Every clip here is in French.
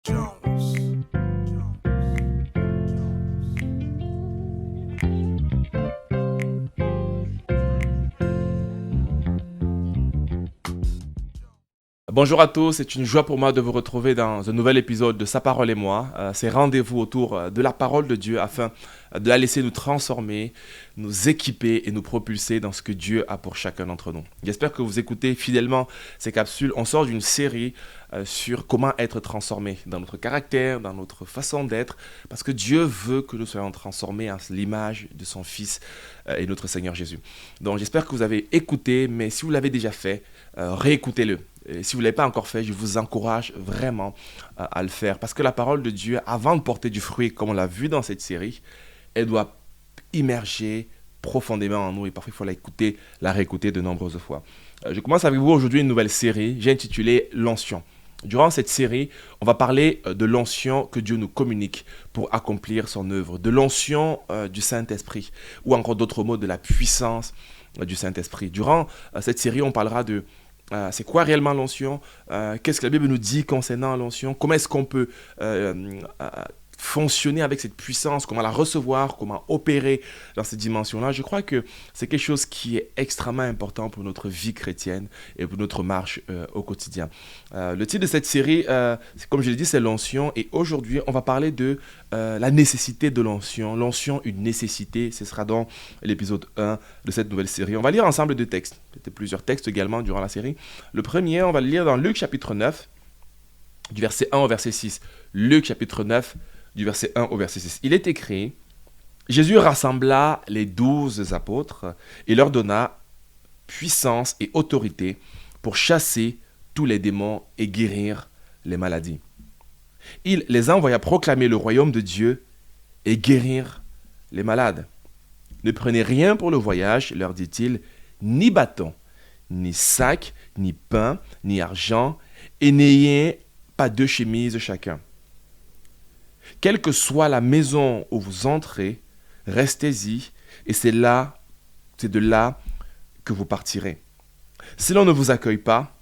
Bonjour à tous, c'est une joie pour moi de vous retrouver dans un nouvel épisode de Sa parole et moi. C'est rendez-vous autour de la parole de Dieu afin de la laisser nous transformer, nous équiper et nous propulser dans ce que Dieu a pour chacun d'entre nous. J'espère que vous écoutez fidèlement ces capsules. On sort d'une série sur comment être transformé dans notre caractère, dans notre façon d'être, parce que Dieu veut que nous soyons transformés à l'image de son Fils et notre Seigneur Jésus. Donc j'espère que vous avez écouté, mais si vous l'avez déjà fait, réécoutez-le. Et si vous ne l'avez pas encore fait, je vous encourage vraiment à le faire. Parce que la parole de Dieu, avant de porter du fruit, comme on l'a vu dans cette série, elle doit immerger profondément en nous. Et parfois, il faut la réécouter de nombreuses fois. Je commence avec vous aujourd'hui une nouvelle série. J'ai intitulé l'onction. Durant cette série, on va parler de l'onction que Dieu nous communique pour accomplir son œuvre. De l'onction du Saint-Esprit. Ou encore d'autres mots, de la puissance du Saint-Esprit. Durant cette série, on parlera de c'est quoi réellement l'onction? Qu'est-ce que la Bible nous dit concernant l'onction? Comment est-ce qu'on peut fonctionner avec cette puissance? Comment la recevoir? Comment opérer dans cette dimension-là? Je crois que c'est quelque chose qui est extrêmement important pour notre vie chrétienne et pour notre marche au quotidien. Le titre de cette série, comme je l'ai dit, c'est l'onction. Et aujourd'hui, on va parler de la nécessité de l'onction. L'onction, une nécessité. Ce sera dans l'épisode 1 de cette nouvelle série. On va lire ensemble deux textes. Peut-être plusieurs textes également durant la série. Le premier, on va le lire dans Luc chapitre 9, du verset 1 au verset 6. Luc chapitre 9, du verset 1 au verset 6. Il est écrit: Jésus rassembla les 12 apôtres et leur donna puissance et autorité pour chasser tous les démons et guérir les maladies. Il les envoya proclamer le royaume de Dieu et guérir les malades. Ne prenez rien pour le voyage, leur dit-il, ni bâton, ni sac, ni pain, ni argent, et n'ayez pas deux chemises chacun. Quelle que soit la maison où vous entrez, restez-y, et c'est de là que vous partirez. Si l'on ne vous accueille pas,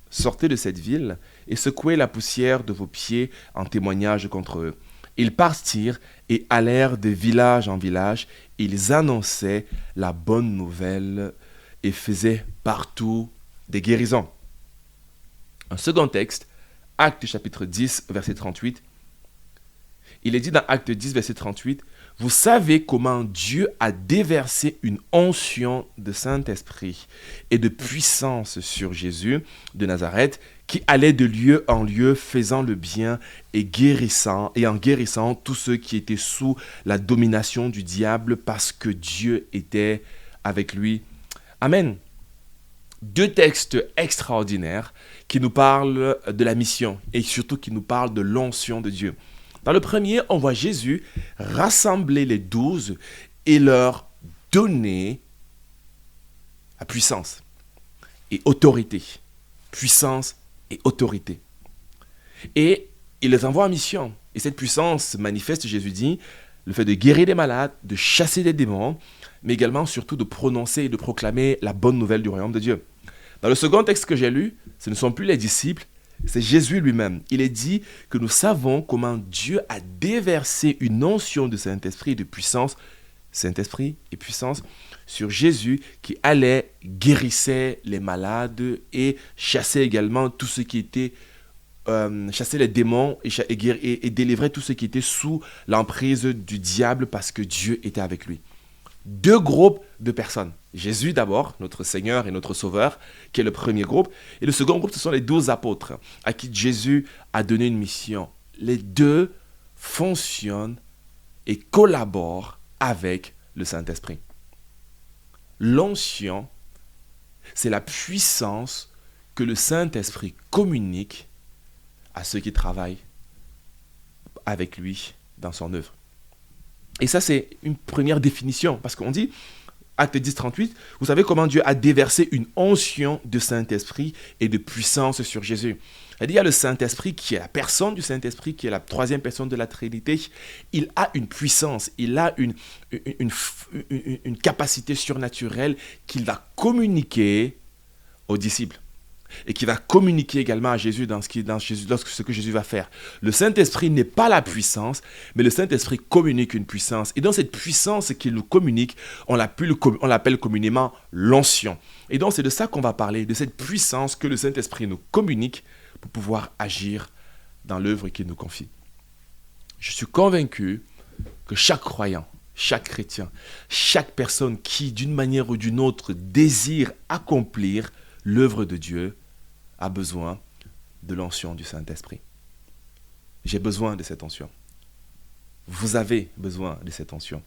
sortez de cette ville et secouez la poussière de vos pieds en témoignage contre eux. Ils partirent et allèrent de village en village. Ils annonçaient la bonne nouvelle et faisaient partout des guérisons. Un second texte, Actes chapitre 10, verset 38. Il est dit dans Actes 10, verset 38, « Vous savez comment Dieu a déversé une onction de Saint-Esprit et de puissance sur Jésus de Nazareth, qui allait de lieu en lieu, faisant le bien et en guérissant tous ceux qui étaient sous la domination du diable, parce que Dieu était avec lui. » Amen. Deux textes extraordinaires qui nous parlent de la mission et surtout qui nous parlent de l'onction de Dieu. Dans le premier, on voit Jésus rassembler les 12 et leur donner la puissance et autorité. Puissance et autorité. Et il les envoie en mission. Et cette puissance manifeste, Jésus dit, le fait de guérir des malades, de chasser des démons, mais également surtout de prononcer et de proclamer la bonne nouvelle du royaume de Dieu. Dans le second texte que j'ai lu, ce ne sont plus les disciples, c'est Jésus lui-même. Il est dit que nous savons comment Dieu a déversé une onction de Saint-Esprit et de puissance, Saint-Esprit et puissance, sur Jésus qui allait, guérissait les malades et chassait également tout ce qui était, chassait les démons et délivrait tout ce qui était sous l'emprise du diable parce que Dieu était avec lui. Deux groupes de personnes. Jésus d'abord, notre Seigneur et notre Sauveur, qui est le premier groupe. Et le second groupe, ce sont les 12 apôtres à qui Jésus a donné une mission. Les deux fonctionnent et collaborent avec le Saint-Esprit. L'onction, c'est la puissance que le Saint-Esprit communique à ceux qui travaillent avec lui dans son œuvre. Et ça, c'est une première définition, parce qu'on dit, Acte 10, 38, vous savez comment Dieu a déversé une onction de Saint-Esprit et de puissance sur Jésus. Il y a le Saint-Esprit qui est la personne du Saint-Esprit, qui est la troisième personne de la Trinité. Il a une puissance, il a une capacité surnaturelle qu'il va communiquer aux disciples. et qui va communiquer également à Jésus dans ce que Jésus va faire. Le Saint-Esprit n'est pas la puissance, mais le Saint-Esprit communique une puissance. Et dans cette puissance qu'il nous communique, on l'appelle communément l'onction. Et donc c'est de ça qu'on va parler, de cette puissance que le Saint-Esprit nous communique pour pouvoir agir dans l'œuvre qu'il nous confie. Je suis convaincu que chaque croyant, chaque chrétien, chaque personne qui, d'une manière ou d'une autre, désire accomplir l'œuvre de Dieu, a besoin de l'onction du Saint-Esprit. J'ai besoin de cette onction. Vous avez besoin de cette onction.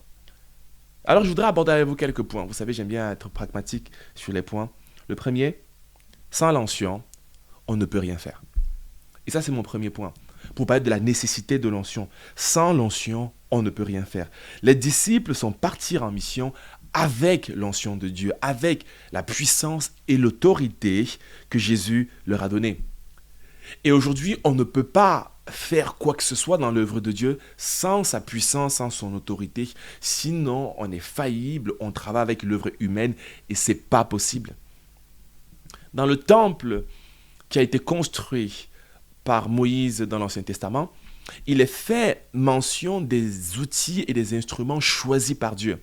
Alors, je voudrais aborder avec vous quelques points. Vous savez, j'aime bien être pragmatique sur les points. Le premier, sans l'onction, on ne peut rien faire. Et ça, c'est mon premier point. Pour parler de la nécessité de l'onction. Sans l'onction, on ne peut rien faire. Les disciples sont partis en mission avec l'onction de Dieu, avec la puissance et l'autorité que Jésus leur a donnée. Et aujourd'hui, on ne peut pas faire quoi que ce soit dans l'œuvre de Dieu sans sa puissance, sans son autorité. Sinon, on est faillible, on travaille avec l'œuvre humaine et ce n'est pas possible. Dans le temple qui a été construit par Moïse dans l'Ancien Testament, il est fait mention des outils et des instruments choisis par Dieu.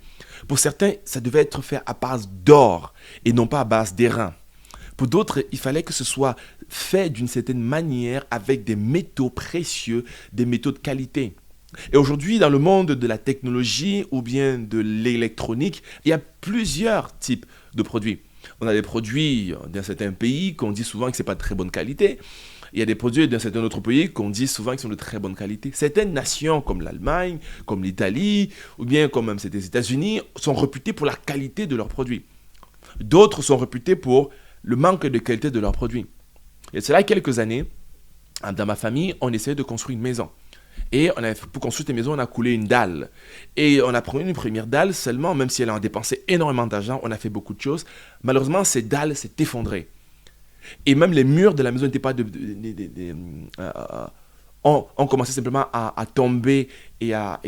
Pour certains, ça devait être fait à base d'or et non pas à base d'airain. Pour d'autres, il fallait que ce soit fait d'une certaine manière avec des métaux précieux, des métaux de qualité. Et aujourd'hui, dans le monde de la technologie ou bien de l'électronique, il y a plusieurs types de produits. On a des produits dans certains pays qu'on dit souvent que ce n'est pas de très bonne qualité. Il y a des produits dans certains autres pays qu'on dit souvent qu'ils sont de très bonne qualité. Certaines nations comme l'Allemagne, comme l'Italie, ou bien comme même les États-Unis, sont réputées pour la qualité de leurs produits. D'autres sont réputés pour le manque de qualité de leurs produits. Et cela, quelques années, dans ma famille, on essayait de construire une maison. Et pour construire cette maison, on a coulé une dalle. Et on a pris une première dalle seulement, même si elle a dépensé énormément d'argent, on a fait beaucoup de choses. Malheureusement, cette dalle s'est effondrée. Et même les murs de la maison n'étaient pas ont commencé simplement à tomber et à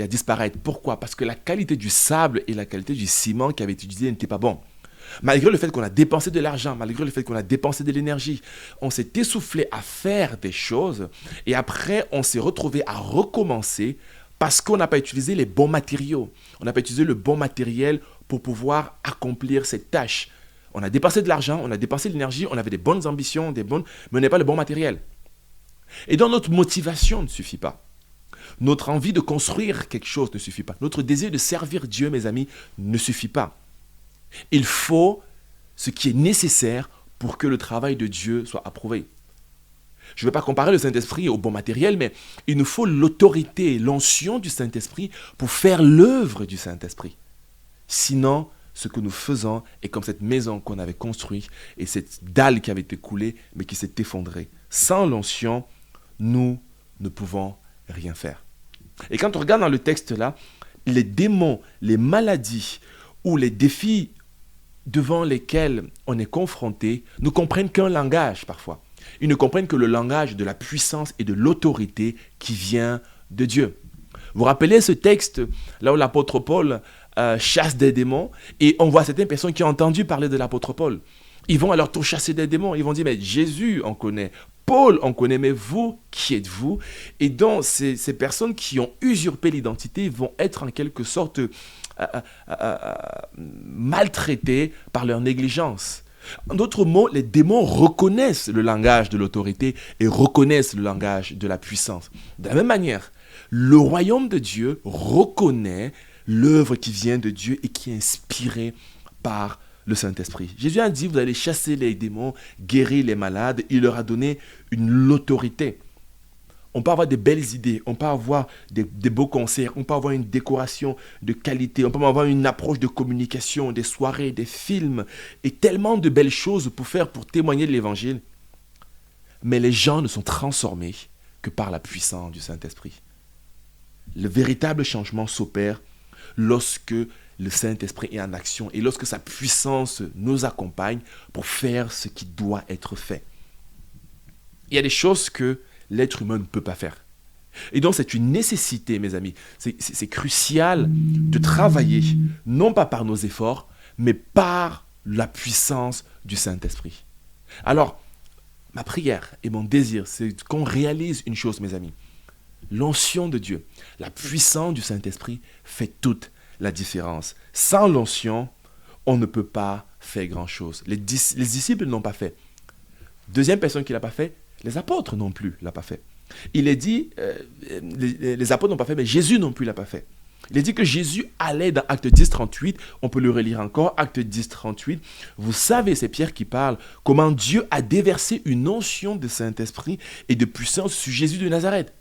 disparaître. Pourquoi? Parce que la qualité du sable et la qualité du ciment qui avait été utilisé n'étaient pas bons. Malgré le fait qu'on a dépensé de l'argent, malgré le fait qu'on a dépensé de l'énergie, on s'est essoufflé à faire des choses et après on s'est retrouvé à recommencer parce qu'on n'a pas utilisé les bons matériaux. On n'a pas utilisé le bon matériel pour pouvoir accomplir cette tâche. On a dépensé de l'argent, on a dépensé de l'énergie, on avait des bonnes ambitions, mais on n'a pas le bon matériel. Et donc notre motivation ne suffit pas. Notre envie de construire quelque chose ne suffit pas. Notre désir de servir Dieu, mes amis, ne suffit pas. Il faut ce qui est nécessaire pour que le travail de Dieu soit approuvé. Je ne vais pas comparer le Saint-Esprit au bon matériel, mais il nous faut l'autorité, l'onction du Saint-Esprit pour faire l'œuvre du Saint-Esprit. Sinon, ce que nous faisons est comme cette maison qu'on avait construite et cette dalle qui avait été coulée, mais qui s'est effondrée. Sans l'onction, nous ne pouvons rien faire. Et quand on regarde dans le texte là, les démons, les maladies ou les défis devant lesquels on est confronté ne comprennent qu'un langage parfois. Ils ne comprennent que le langage de la puissance et de l'autorité qui vient de Dieu. Vous vous rappelez ce texte là où l'apôtre Paul chasse des démons et on voit certaines personnes qui ont entendu parler de l'apôtre Paul. Ils vont à leur tour chasser des démons. Ils vont dire, mais Jésus, on connaît. Paul, on connaît, mais vous, qui êtes-vous? Et donc, ces personnes qui ont usurpé l'identité vont être en quelque sorte maltraités par leur négligence. En d'autres mots, les démons reconnaissent le langage de l'autorité et reconnaissent le langage de la puissance. De la même manière, le royaume de Dieu reconnaît l'œuvre qui vient de Dieu et qui est inspirée par le Saint-Esprit. Jésus a dit, vous allez chasser les démons, guérir les malades. Il leur a donné une autorité. On peut avoir des belles idées, on peut avoir des beaux concerts, on peut avoir une décoration de qualité, on peut avoir une approche de communication, des soirées, des films, et tellement de belles choses pour témoigner de l'Évangile. Mais les gens ne sont transformés que par la puissance du Saint-Esprit. Le véritable changement s'opère lorsque le Saint-Esprit est en action et lorsque sa puissance nous accompagne pour faire ce qui doit être fait. Il y a des choses que l'être humain ne peut pas faire. Et donc c'est une nécessité, mes amis. C'est crucial de travailler, non pas par nos efforts, mais par la puissance du Saint-Esprit. Alors, ma prière et mon désir, c'est qu'on réalise une chose, mes amis. L'onction de Dieu, la puissance du Saint-Esprit fait toute la différence. Sans l'onction, on ne peut pas faire grand-chose. Les disciples n'ont pas fait. Deuxième personne qui ne l'a pas fait, les apôtres non plus ne l'ont pas fait. Il est dit, les apôtres n'ont pas fait, mais Jésus non plus ne l'a pas fait. Il est dit que Jésus allait dans Acte 10, 38, on peut le relire encore, Acte 10, 38. Vous savez, c'est Pierre qui parle, comment Dieu a déversé une onction de Saint-Esprit et de puissance sur Jésus de Nazareth.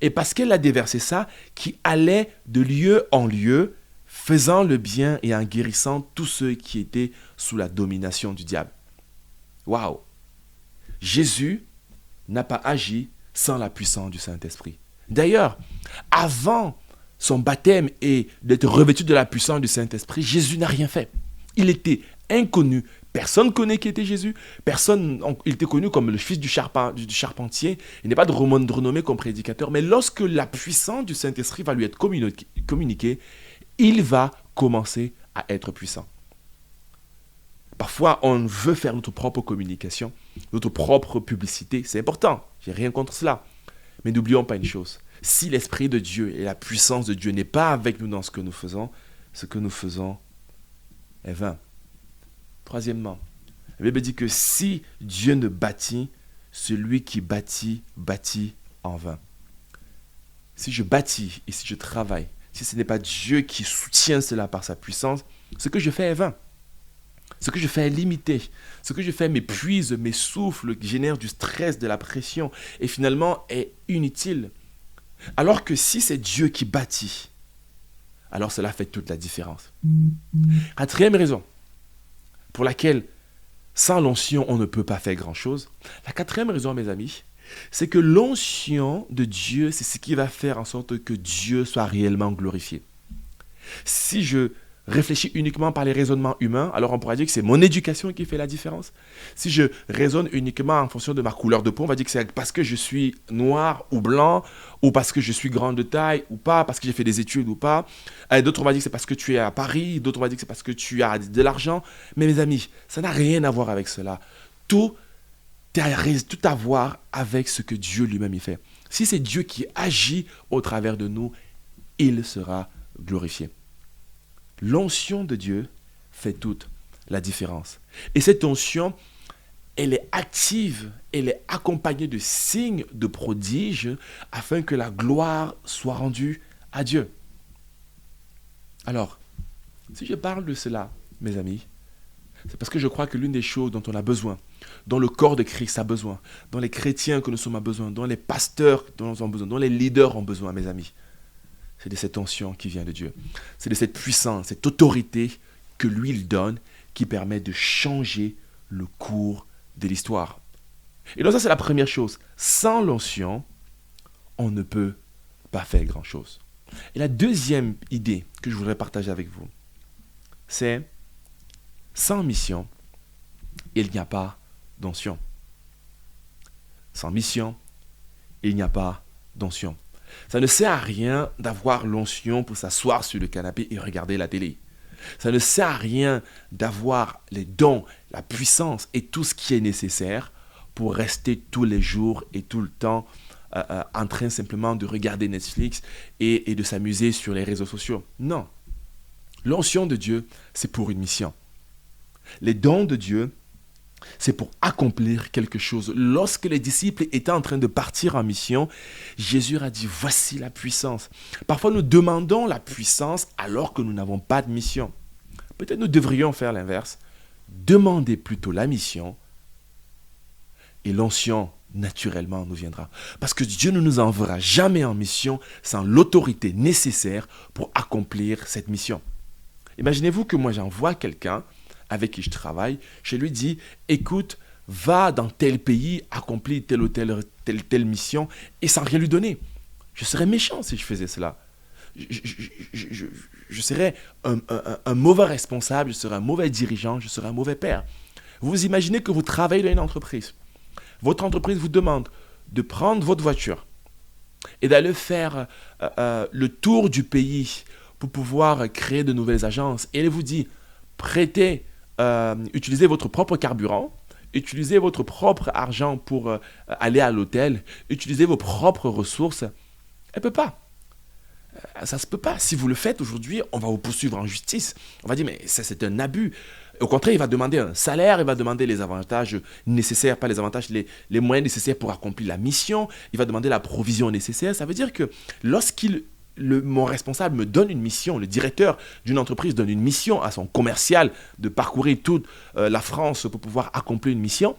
Et parce qu'elle a déversé ça, qui allait de lieu en lieu, faisant le bien et en guérissant tous ceux qui étaient sous la domination du diable. Waouh! Jésus n'a pas agi sans la puissance du Saint-Esprit. D'ailleurs, avant son baptême et d'être revêtu de la puissance du Saint-Esprit, Jésus n'a rien fait. Il était inconnu. Personne ne connaît qui était Jésus. Il était connu comme le fils du charpentier. Il n'est pas de renommé comme prédicateur. Mais lorsque la puissance du Saint-Esprit va lui être communiquée, il va commencer à être puissant. Parfois, on veut faire notre propre communication, notre propre publicité. C'est important. Je n'ai rien contre cela. Mais n'oublions pas une chose. Si l'Esprit de Dieu et la puissance de Dieu n'est pas avec nous dans ce que nous faisons est vain. Troisièmement, la Bible dit que si Dieu ne bâtit, celui qui bâtit, bâtit en vain. Si je bâtis et si je travaille, si ce n'est pas Dieu qui soutient cela par sa puissance, ce que je fais est vain. Ce que je fais est limité. Ce que je fais m'épuise, m'essouffle, génère du stress, de la pression et finalement est inutile. Alors que si c'est Dieu qui bâtit, alors cela fait toute la différence. Quatrième raison pour laquelle sans l'onction on ne peut pas faire grand-chose. La quatrième raison, mes amis, c'est que l'onction de Dieu, c'est ce qui va faire en sorte que Dieu soit réellement glorifié. Si je réfléchis uniquement par les raisonnements humains, alors on pourra dire que c'est mon éducation qui fait la différence. Si je raisonne uniquement en fonction de ma couleur de peau, on va dire que c'est parce que je suis noir ou blanc, ou parce que je suis grand de taille ou pas, parce que j'ai fait des études ou pas. D'autres, on va dire que c'est parce que tu es à Paris, d'autres, on va dire que c'est parce que tu as de l'argent. Mais mes amis, ça n'a rien à voir avec cela. Tout à voir avec ce que Dieu lui-même y fait. Si c'est Dieu qui agit au travers de nous, il sera glorifié. L'onction de Dieu fait toute la différence. Et cette onction, elle est active, elle est accompagnée de signes, de prodiges, afin que la gloire soit rendue à Dieu. Alors, si je parle de cela, mes amis, c'est parce que je crois que l'une des choses dont on a besoin, dont le corps de Christ a besoin, dont les chrétiens que nous sommes a besoin, dont les pasteurs dont nous avons besoin, dont les leaders ont besoin, mes amis, c'est de cette onction qui vient de Dieu. C'est de cette puissance, cette autorité que lui il donne qui permet de changer le cours de l'histoire. Et donc ça, c'est la première chose. Sans l'onction, on ne peut pas faire grand-chose. Et la deuxième idée que je voudrais partager avec vous, c'est sans mission, il n'y a pas d'onction. Sans mission, il n'y a pas d'onction. Ça ne sert à rien d'avoir l'onction pour s'asseoir sur le canapé et regarder la télé. Ça ne sert à rien d'avoir les dons, la puissance et tout ce qui est nécessaire pour rester tous les jours et tout le temps en train simplement de regarder Netflix et de s'amuser sur les réseaux sociaux. Non. L'onction de Dieu, c'est pour une mission. Les dons de Dieu, c'est pour accomplir quelque chose. Lorsque les disciples étaient en train de partir en mission, Jésus a dit, voici la puissance. Parfois, nous demandons la puissance alors que nous n'avons pas de mission. Peut-être nous devrions faire l'inverse. Demander plutôt la mission et l'onction, naturellement, nous viendra. Parce que Dieu ne nous enverra jamais en mission sans l'autorité nécessaire pour accomplir cette mission. Imaginez-vous que moi, j'envoie quelqu'un avec qui je travaille, je lui dis, écoute, va dans tel pays, accomplir telle ou telle mission, et sans rien lui donner. Je serais méchant si je faisais cela. Je serais un mauvais responsable, je serais un mauvais dirigeant, je serais un mauvais père. Vous imaginez que vous travaillez dans une entreprise. Votre entreprise vous demande de prendre votre voiture et d'aller faire le tour du pays pour pouvoir créer de nouvelles agences. Et elle vous dit, utilisez votre propre carburant utiliser votre propre argent pour aller à l'hôtel, utiliser vos propres ressources. Elle ne peut pas. Ça ne se peut pas. Si vous le faites aujourd'hui, on va vous poursuivre en justice. On va dire, mais ça, c'est un abus. Au contraire, il va demander un salaire, il va demander les avantages nécessaires, pas les avantages, les moyens nécessaires pour accomplir la mission. Il va demander la provision nécessaire. Ça veut dire que mon responsable me donne une mission, le directeur d'une entreprise donne une mission à son commercial de parcourir toute la France pour pouvoir accomplir une mission,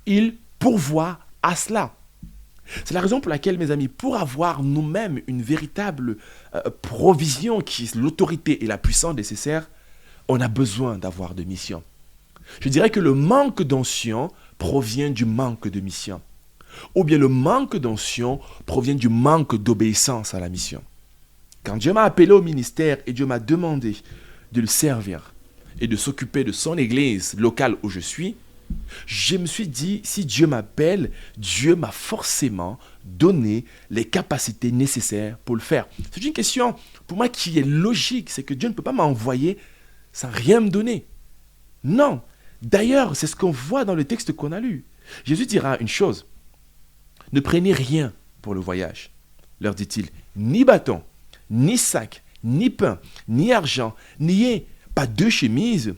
il pourvoit à cela. C'est la raison pour laquelle, mes amis, pour avoir nous-mêmes une véritable provision qui est l'autorité et la puissance nécessaire, on a besoin d'avoir de mission. Je dirais que le manque d'onction provient du manque de mission. Ou bien le manque d'onction provient du manque d'obéissance à la mission. Quand Dieu m'a appelé au ministère et Dieu m'a demandé de le servir et de s'occuper de son église locale où je suis, je me suis dit, si Dieu m'appelle, Dieu m'a forcément donné les capacités nécessaires pour le faire. C'est une question, pour moi, qui est logique. C'est que Dieu ne peut pas m'envoyer sans rien me donner. Non. D'ailleurs, c'est ce qu'on voit dans le texte qu'on a lu. Jésus dira une chose. Ne prenez rien pour le voyage, leur dit-il. Ni bâton, ni sac, ni pain, ni argent, ni pas de chemise.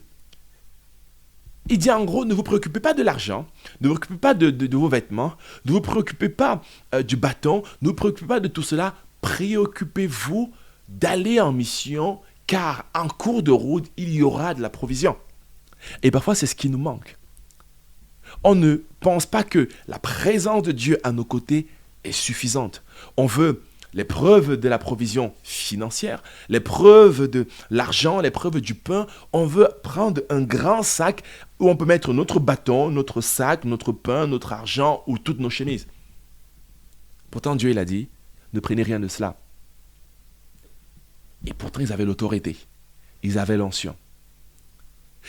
Il dit en gros, ne vous préoccupez pas de l'argent, ne vous préoccupez pas de vos vêtements, ne vous préoccupez pas du bâton, ne vous préoccupez pas de tout cela. Préoccupez-vous d'aller en mission, car en cours de route, il y aura de la provision. Et parfois, c'est ce qui nous manque. On ne pense pas que la présence de Dieu à nos côtés est suffisante. On veut les preuves de la provision financière, les preuves de l'argent, les preuves du pain. On veut prendre un grand sac où on peut mettre notre bâton, notre sac, notre pain, notre argent ou toutes nos chemises. Pourtant, Dieu, il a dit, ne prenez rien de cela. Et pourtant, ils avaient l'autorité. Ils avaient l'onction.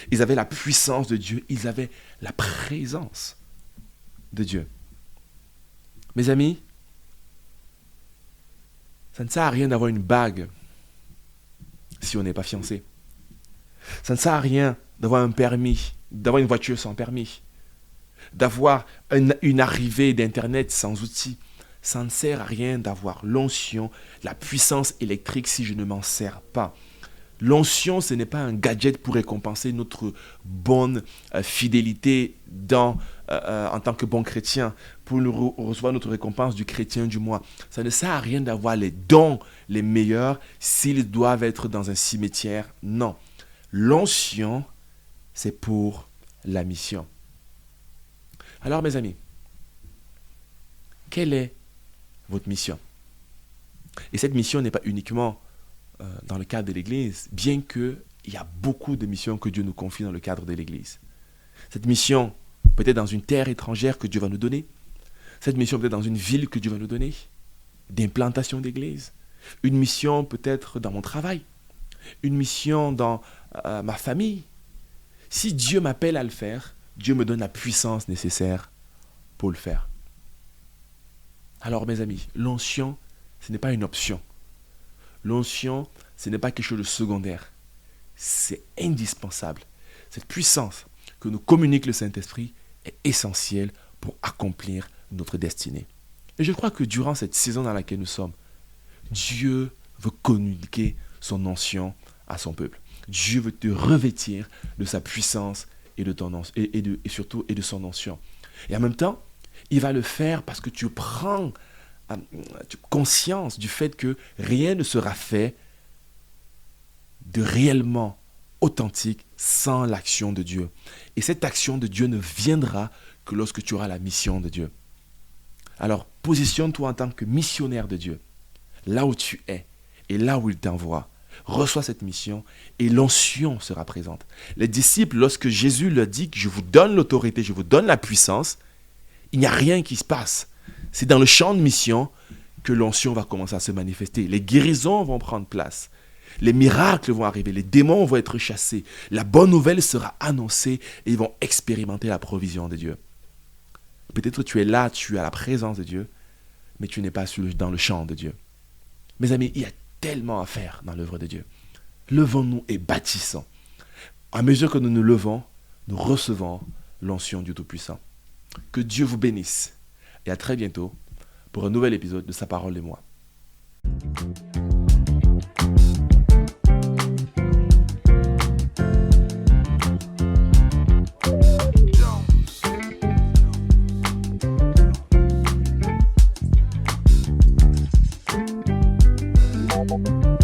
Ils avaient la puissance de Dieu. Ils avaient la présence de Dieu. Mes amis, ça ne sert à rien d'avoir une bague si on n'est pas fiancé. Ça ne sert à rien d'avoir un permis, d'avoir une voiture sans permis, d'avoir une arrivée d'Internet sans outils. Ça ne sert à rien d'avoir l'onction, la puissance électrique si je ne m'en sers pas. L'onction, ce n'est pas un gadget pour récompenser notre bonne fidélité en tant que bon chrétien, pour nous recevoir notre récompense du chrétien du mois. Ça ne sert à rien d'avoir les dons les meilleurs s'ils doivent être dans un cimetière. Non. L'onction, c'est pour la mission. Alors, mes amis, quelle est votre mission? Et cette mission n'est pas uniquement dans le cadre de l'Église, bien qu'il y a beaucoup de missions que Dieu nous confie dans le cadre de l'Église. Cette mission peut-être dans une terre étrangère que Dieu va nous donner. Cette mission peut-être dans une ville que Dieu va nous donner. D'implantation d'église. Une mission peut-être dans mon travail. Une mission dans ma famille. Si Dieu m'appelle à le faire, Dieu me donne la puissance nécessaire pour le faire. Alors mes amis, l'onction, ce n'est pas une option. L'onction, ce n'est pas quelque chose de secondaire. C'est indispensable. Cette puissance que nous communique le Saint-Esprit est essentielle pour accomplir notre destinée. Et je crois que durant cette saison dans laquelle nous sommes, Dieu veut communiquer son onction à son peuple. Dieu veut te revêtir de sa puissance et surtout de son onction. Et en même temps, il va le faire parce que tu prends conscience du fait que rien ne sera fait de réellement authentique sans l'action de Dieu. Et cette action de Dieu ne viendra que lorsque tu auras la mission de Dieu. Alors, positionne-toi en tant que missionnaire de Dieu, là où tu es et là où il t'envoie. Reçois cette mission et l'onction sera présente. Les disciples, lorsque Jésus leur dit que je vous donne l'autorité, je vous donne la puissance, il n'y a rien qui se passe. C'est dans le champ de mission que l'onction va commencer à se manifester. Les guérisons vont prendre place. Les miracles vont arriver. Les démons vont être chassés. La bonne nouvelle sera annoncée et ils vont expérimenter la provision de Dieu. Peut-être tu es là, tu es à la présence de Dieu, mais tu n'es pas dans le champ de Dieu. Mes amis, il y a tellement à faire dans l'œuvre de Dieu. Levons-nous et bâtissons. À mesure que nous nous levons, nous recevons l'onction du Tout-Puissant. Que Dieu vous bénisse et à très bientôt pour un nouvel épisode de Sa parole et moi. Jones.